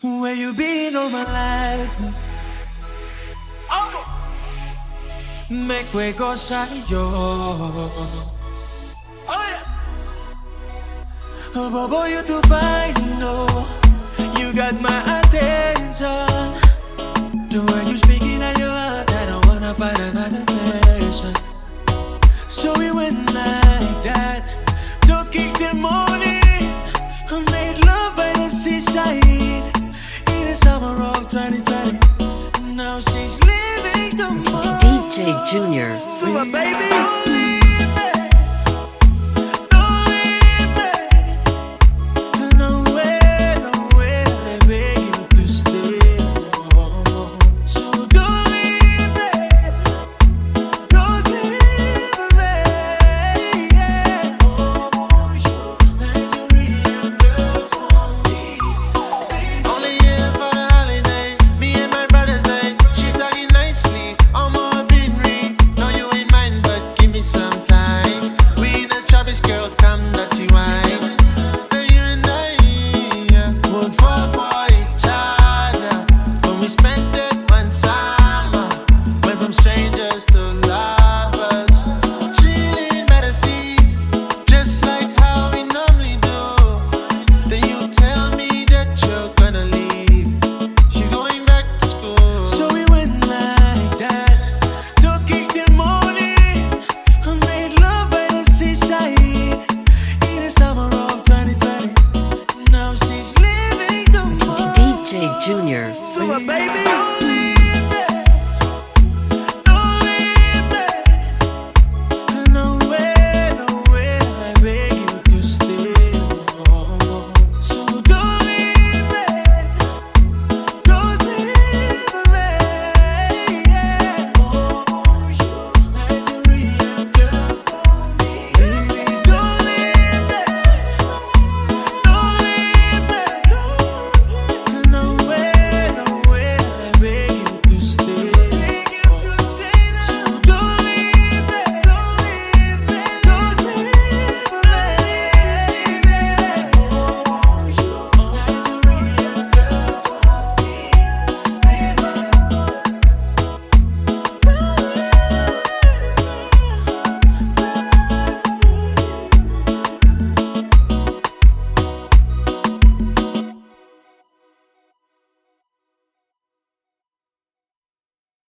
Where you been all my life? Oh. Make way go side yo. Oh yeah. Oh boy, you too fine, no. You got my attention. The way you speaking at your heart, I don't wanna find another person. So we went like that. Took it the morning. I made love by the seaside in the summer of 2020. Now she's leaving tomorrow. DJ Junior. So baby, don't leave me. Don't leave me. No way, no way that I beg you to stay. So don't leave me. Don't leave me. Yeah. Oh, you like to remember for me. Only here for the holiday. Me and my brother say she talking nicely. I'm more been read. No, you ain't mine, but give me some time. We in the Travis girl, come dirty wine. Now you and I would fall for each other when we spent that one summer. Went from strangers to lovers. Chilling by the sea, just like how we normally do. Then you tell me that you're gonna leave. You're going back to school. So we went like that. Took it the morning. I made love by the seaside in the summer of 2020. Now she's leaving tomorrow. DJ Junior. So baby,